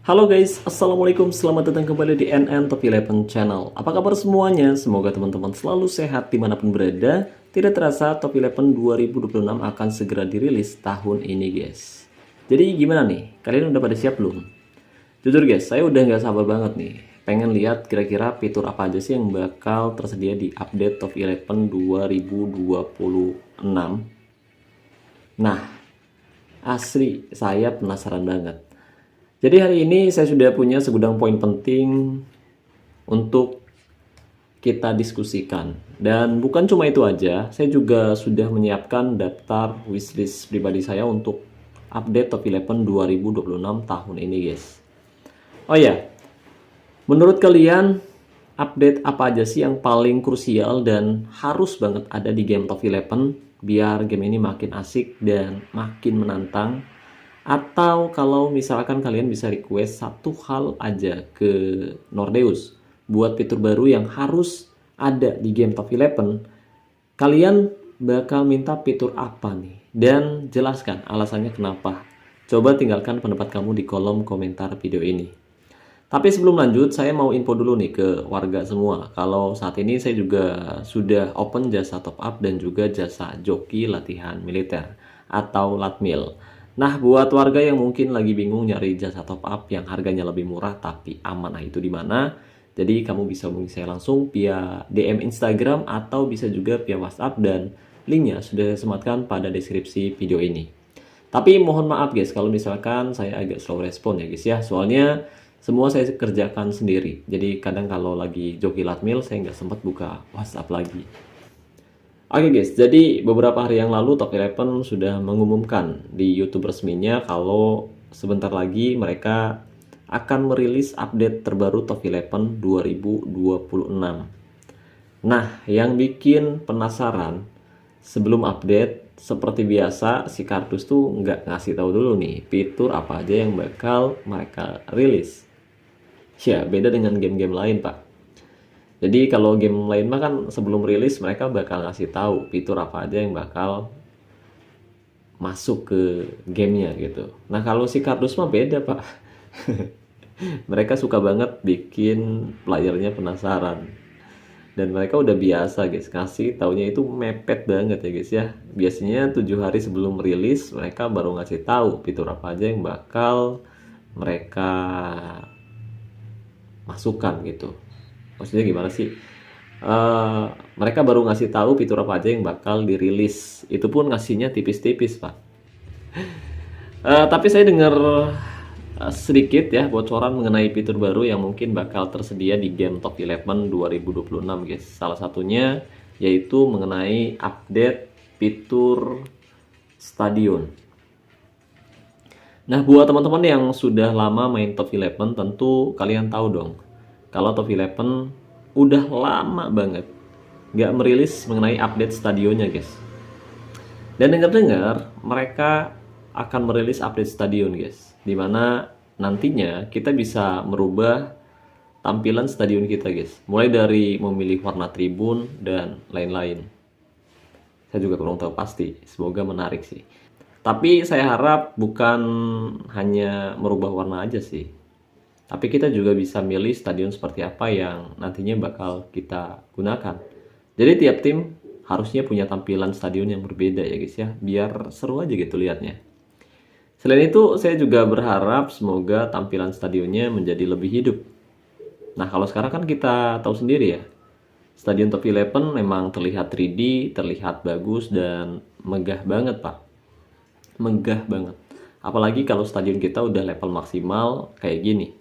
Halo guys, Assalamualaikum, selamat datang kembali di NN Top 11 Channel. Apa kabar semuanya? Semoga teman-teman selalu sehat dimanapun berada. Tidak terasa Top 11 2026 akan segera dirilis tahun ini guys. Jadi gimana nih? Kalian udah pada siap belum? Jujur guys, saya udah nggak sabar banget nih. Pengen lihat kira-kira fitur apa aja sih yang bakal tersedia di update Top 11 2026. Nah, asli saya penasaran banget. Jadi hari ini saya sudah punya segudang poin penting untuk kita diskusikan. Dan bukan cuma itu aja, saya juga sudah menyiapkan daftar wishlist pribadi saya untuk update Top 11 2026 tahun ini guys. Oh ya, menurut kalian update apa aja sih yang paling krusial dan harus banget ada di game Top 11 biar game ini makin asik dan makin menantang? Atau kalau misalkan kalian bisa request satu hal aja ke Nordeus buat fitur baru yang harus ada di game Top 11, kalian bakal minta fitur apa nih? Dan jelaskan alasannya kenapa. Coba tinggalkan pendapat kamu di kolom komentar video ini. Tapi sebelum lanjut, saya mau info dulu nih ke warga semua. Kalau saat ini saya juga sudah open jasa top up dan juga jasa joki latihan militer atau Latmil. Nah, buat warga yang mungkin lagi bingung nyari jasa top up yang harganya lebih murah tapi aman, nah itu di mana? Jadi kamu bisa hubungi saya langsung via DM Instagram atau bisa juga via WhatsApp dan linknya sudah saya sematkan pada deskripsi video ini. Tapi mohon maaf guys kalau misalkan saya agak slow respon ya guys ya, soalnya semua saya kerjakan sendiri. Jadi kadang kalau lagi joki latmil saya nggak sempat buka WhatsApp lagi. Oke guys, jadi beberapa hari yang lalu Top 11 sudah mengumumkan di YouTube resminya kalau sebentar lagi mereka akan merilis update terbaru Top 11 2026. Nah, yang bikin penasaran sebelum update, seperti biasa si kardus tuh nggak ngasih tahu dulu nih fitur apa aja yang bakal mereka rilis. Ya, beda dengan game-game lain, Pak. Jadi kalau game lain mah kan sebelum rilis mereka bakal ngasih tahu fitur apa aja yang bakal masuk ke gamenya gitu. Nah kalau si kardus mah beda pak. Mereka suka banget bikin playernya penasaran. Dan mereka udah biasa guys, ngasih taunya itu mepet banget ya guys ya. Biasanya 7 hari sebelum rilis mereka baru ngasih tahu fitur apa aja yang bakal mereka masukkan gitu. Maksudnya gimana sih? Mereka baru ngasih tahu fitur apa aja yang bakal dirilis. Itu pun ngasihnya tipis-tipis, Pak. Tapi saya dengar sedikit ya bocoran mengenai fitur baru yang mungkin bakal tersedia di game Top 11 2026, guys. Salah satunya yaitu mengenai update fitur stadion. Nah, buat teman-teman yang sudah lama main Top 11, tentu kalian tahu dong kalau Top 11 udah lama banget nggak merilis mengenai update stadionnya guys. Dan dengar-dengar mereka akan merilis update stadion guys, dimana nantinya kita bisa merubah tampilan stadion kita guys, mulai dari memilih warna tribun dan lain-lain. Saya juga kurang tahu pasti, semoga menarik sih. Tapi saya harap bukan hanya merubah warna aja sih, tapi kita juga bisa milih stadion seperti apa yang nantinya bakal kita gunakan. Jadi tiap tim harusnya punya tampilan stadion yang berbeda ya guys ya, biar seru aja gitu liatnya. Selain itu saya juga berharap semoga tampilan stadionnya menjadi lebih hidup. Nah kalau sekarang kan kita tahu sendiri ya, stadion Top 11 memang terlihat 3D, terlihat bagus dan megah banget pak. Megah banget. Apalagi kalau stadion kita udah level maksimal kayak gini.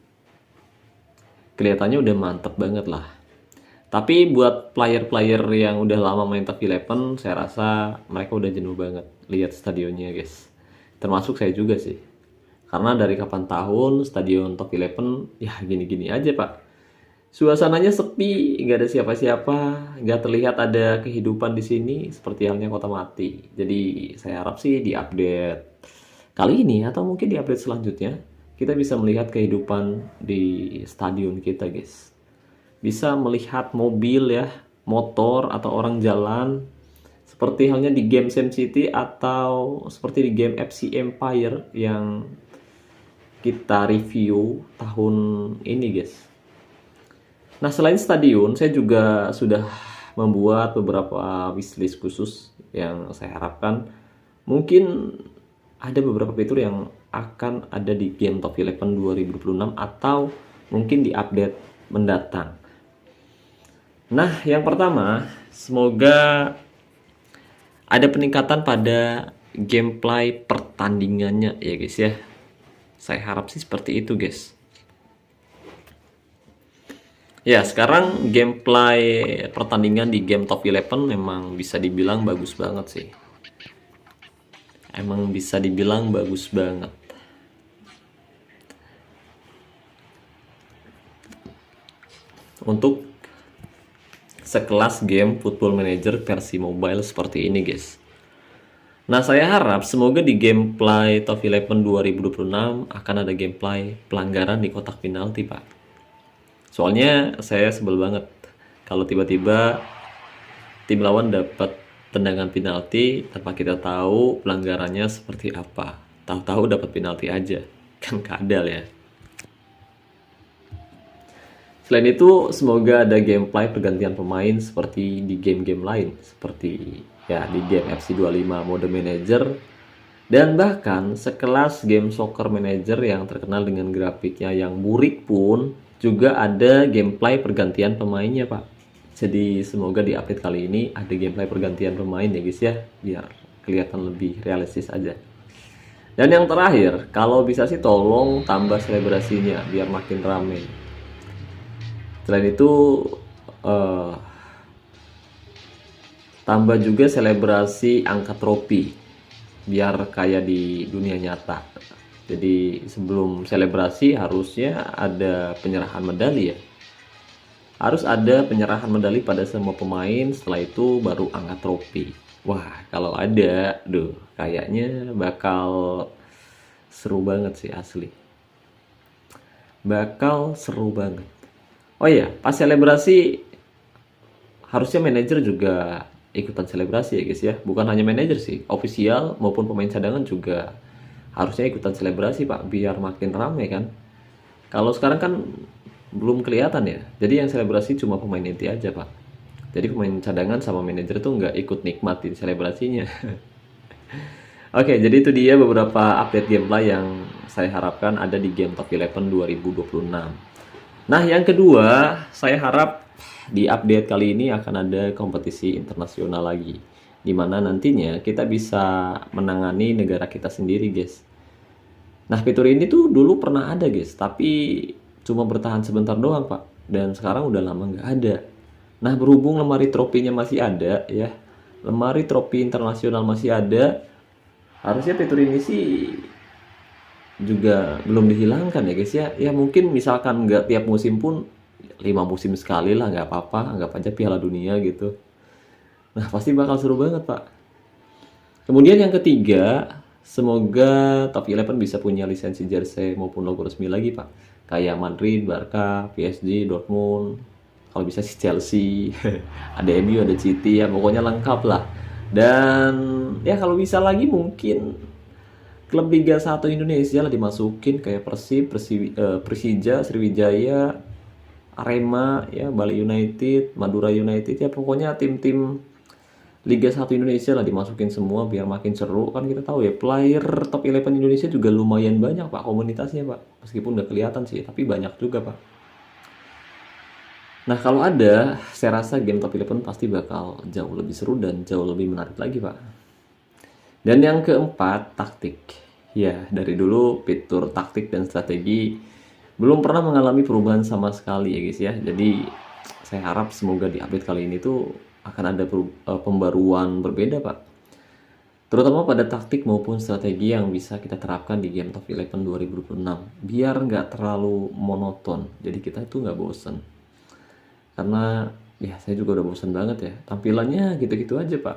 Kelihatannya udah mantep banget lah. Tapi buat player-player yang udah lama main Top 11, saya rasa mereka udah jenuh banget lihat stadionnya guys. Termasuk saya juga sih. Karena dari kapan tahun stadion Top 11 ya gini-gini aja pak. Suasananya sepi, nggak ada siapa-siapa, nggak terlihat ada kehidupan di sini seperti halnya kota mati. Jadi saya harap sih di update kali ini atau mungkin di update selanjutnya kita bisa melihat kehidupan di stadion kita guys. Bisa melihat mobil ya, motor atau orang jalan seperti halnya di game SimCity atau seperti di game FC Empire yang kita review tahun ini guys. Nah, selain stadion, saya juga sudah membuat beberapa wishlist khusus yang saya harapkan mungkin ada beberapa fitur yang akan ada di game Top 11 2026 atau mungkin di update mendatang. Nah, yang pertama, semoga ada peningkatan pada gameplay pertandingannya ya guys ya. Saya harap sih seperti itu guys. Ya, sekarang gameplay pertandingan di game Top 11 memang bisa dibilang bagus banget sih. Emang bisa dibilang bagus banget. Untuk sekelas game Football Manager versi mobile seperti ini guys. Nah, saya harap semoga di gameplay Top 11 2026 akan ada gameplay pelanggaran di kotak penalti, Pak. Soalnya saya sebel banget kalau tiba-tiba tim lawan dapat tendangan penalti tanpa kita tahu pelanggarannya seperti apa. Tahu-tahu dapat penalti aja. Kan kadal ya. Selain itu, semoga ada gameplay pergantian pemain seperti di game-game lain, seperti ya di game FC25 Mode Manager, dan bahkan sekelas game Soccer Manager yang terkenal dengan grafiknya yang burik pun juga ada gameplay pergantian pemainnya, Pak. Jadi semoga di update kali ini ada gameplay pergantian pemain ya guys ya, biar kelihatan lebih realistis aja. Dan yang terakhir, kalau bisa sih tolong tambah selebrasinya biar makin rame. Selain itu tambah juga selebrasi angkat trofi biar kayak di dunia nyata. Jadi sebelum selebrasi harusnya ada penyerahan medali ya. Harus ada penyerahan medali pada semua pemain, setelah itu baru angkat trofi. Wah, kalau ada, kayaknya bakal seru banget sih asli. Bakal seru banget. Oh iya, pas selebrasi harusnya manajer juga ikutan selebrasi ya guys ya. Bukan hanya manajer sih, official maupun pemain cadangan juga harusnya ikutan selebrasi Pak, biar makin rame kan. Kalau sekarang kan belum kelihatan ya, jadi yang selebrasi cuma pemain inti aja Pak. Jadi pemain cadangan sama manajer tuh nggak ikut nikmatin selebrasinya. Oke, jadi itu dia beberapa update gameplay yang saya harapkan ada di game Top 11 2026. Nah, yang kedua, saya harap di update kali ini akan ada kompetisi internasional lagi, dimana nantinya kita bisa menangani negara kita sendiri guys. Nah, fitur ini tuh dulu pernah ada guys, tapi cuma bertahan sebentar doang Pak, dan sekarang udah lama nggak ada. Nah, berhubung lemari tropinya masih ada ya, lemari trofi internasional masih ada, harusnya fitur ini sih juga belum dihilangkan ya guys ya. Ya mungkin misalkan nggak tiap musim pun 5 musim sekali lah, nggak apa-apa, anggap aja Piala Dunia gitu. Nah, pasti bakal seru banget Pak. Kemudian yang ketiga, semoga Top 11 bisa punya lisensi jersey maupun logo resmi lagi Pak. Kayak Madrid, Barca, PSG, Dortmund, kalau bisa sih Chelsea, ada MU, ada City ya, pokoknya lengkap lah. Dan ya kalau bisa lagi mungkin klub Liga 1 Indonesia lah dimasukin kayak Persib, Persija, Sriwijaya, Arema, ya Bali United, Madura United, ya pokoknya tim-tim Liga 1 Indonesia lah dimasukin semua biar makin seru. Kan kita tahu ya, player Top 11 Indonesia juga lumayan banyak Pak komunitasnya Pak. Meskipun nggak kelihatan sih, tapi banyak juga Pak. Nah, kalau ada, saya rasa game Top 11 pasti bakal jauh lebih seru dan jauh lebih menarik lagi Pak. Dan yang keempat, taktik. Ya, dari dulu fitur taktik dan strategi belum pernah mengalami perubahan sama sekali ya guys ya. Jadi saya harap semoga di update kali ini tuh akan ada pembaruan berbeda Pak. Terutama pada taktik maupun strategi yang bisa kita terapkan di game Top 11 2026. Biar nggak terlalu monoton. Jadi kita itu nggak bosen. Karena ya saya juga udah bosen banget ya. Tampilannya gitu-gitu aja Pak.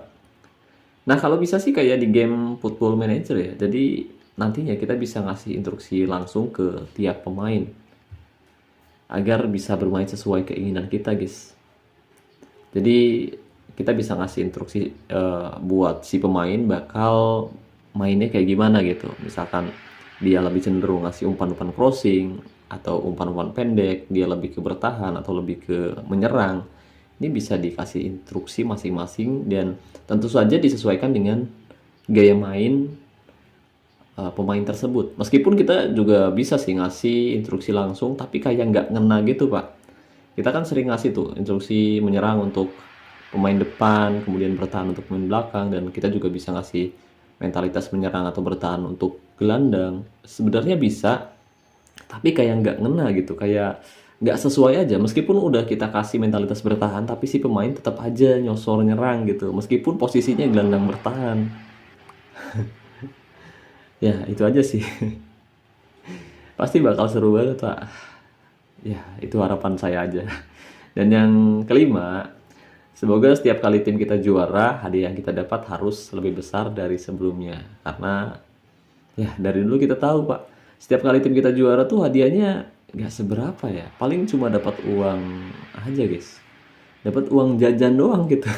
Nah, kalau bisa sih kayak di game Football Manager ya. Jadi nantinya kita bisa ngasih instruksi langsung ke tiap pemain agar bisa bermain sesuai keinginan kita guys. Jadi kita bisa ngasih instruksi buat si pemain bakal mainnya kayak gimana gitu. Misalkan dia lebih cenderung ngasih umpan-umpan crossing atau umpan-umpan pendek, dia lebih ke bertahan atau lebih ke menyerang. Ini bisa dikasih instruksi masing-masing dan tentu saja disesuaikan dengan gaya main pemain tersebut. Meskipun kita juga bisa sih ngasih instruksi langsung, tapi kayak nggak ngena gitu Pak. Kita kan sering ngasih tuh instruksi menyerang untuk pemain depan, kemudian bertahan untuk pemain belakang, dan kita juga bisa ngasih mentalitas menyerang atau bertahan untuk gelandang. Sebenarnya bisa, tapi kayak nggak ngena gitu, kayak nggak sesuai aja. Meskipun udah kita kasih mentalitas bertahan, tapi si pemain tetap aja nyosor nyerang gitu, meskipun posisinya gelandang bertahan. Ya itu aja sih. Pasti bakal seru banget Pak. Ya itu harapan saya aja. Dan yang kelima, semoga setiap kali tim kita juara, hadiah yang kita dapat harus lebih besar dari sebelumnya. Karena ya dari dulu kita tahu Pak, setiap kali tim kita juara tuh hadiahnya nggak seberapa ya. Paling cuma dapat uang aja guys. Dapat uang jajan doang gitu.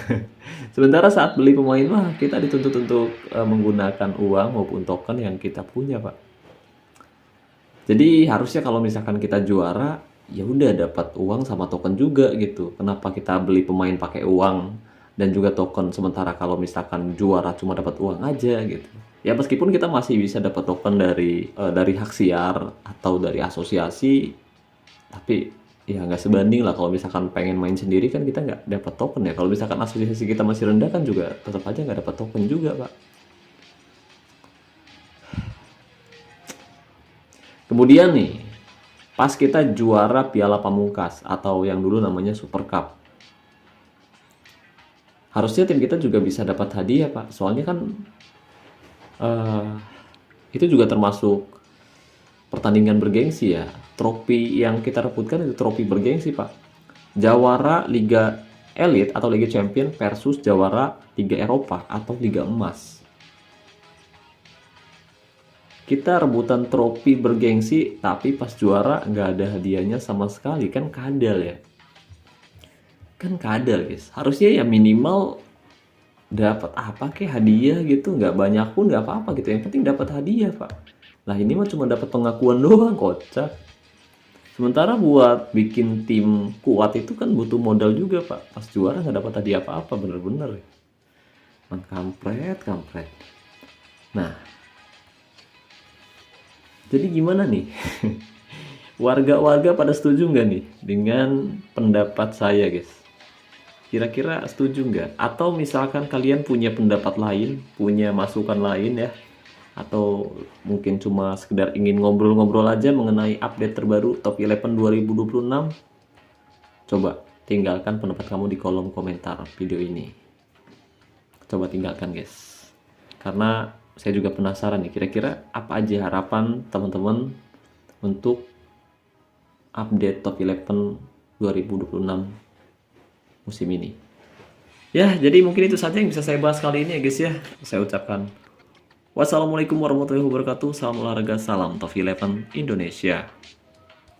Sementara saat beli pemain mah kita dituntut untuk menggunakan uang maupun token yang kita punya Pak. Jadi harusnya kalau misalkan kita juara, ya udah dapat uang sama token juga gitu. Kenapa kita beli pemain pakai uang dan juga token, sementara kalau misalkan juara cuma dapat uang aja gitu. Ya meskipun kita masih bisa dapat token dari hak siar atau dari asosiasi, tapi ya nggak sebanding lah kalau misalkan pengen main sendiri kan kita nggak dapat token ya. Kalau misalkan asosiasi kita masih rendah kan juga tetap aja nggak dapat token juga Pak. Kemudian nih, pas kita juara Piala Pamungkas atau yang dulu namanya Super Cup, harusnya tim kita juga bisa dapat hadiah Pak. Soalnya kan itu juga termasuk pertandingan bergengsi ya. Trofi yang kita rebutkan itu trofi bergengsi Pak. Jawara Liga Elite atau Liga Champion versus jawara Liga Eropa atau Liga Emas. Kita rebutan trofi bergengsi, tapi pas juara nggak ada hadiahnya sama sekali. Kan kadal ya. Kan kadal guys. Harusnya ya minimal dapat apa kek hadiah gitu. Nggak banyak pun nggak apa-apa gitu. Yang penting dapat hadiah Pak. Nah ini mah cuma dapat pengakuan doang, kocak. Sementara buat bikin tim kuat itu kan butuh modal juga Pak. Pas juara nggak dapat hadiah apa-apa, bener-bener. Kampret. Nah, jadi gimana nih? Warga-warga pada setuju nggak nih dengan pendapat saya guys? Kira-kira setuju nggak? Atau misalkan kalian punya pendapat lain, punya masukan lain ya? Atau mungkin cuma sekedar ingin ngobrol-ngobrol aja mengenai update terbaru Top 11 2026? Coba tinggalkan pendapat kamu di kolom komentar video ini. Coba tinggalkan guys. Karena saya juga penasaran nih, kira-kira apa aja harapan teman-teman untuk update Top 11 2026 musim ini. Ya, jadi mungkin itu saja yang bisa saya bahas kali ini ya guys ya. Saya ucapkan wassalamualaikum warahmatullahi wabarakatuh. Salam olahraga, salam Top 11 Indonesia.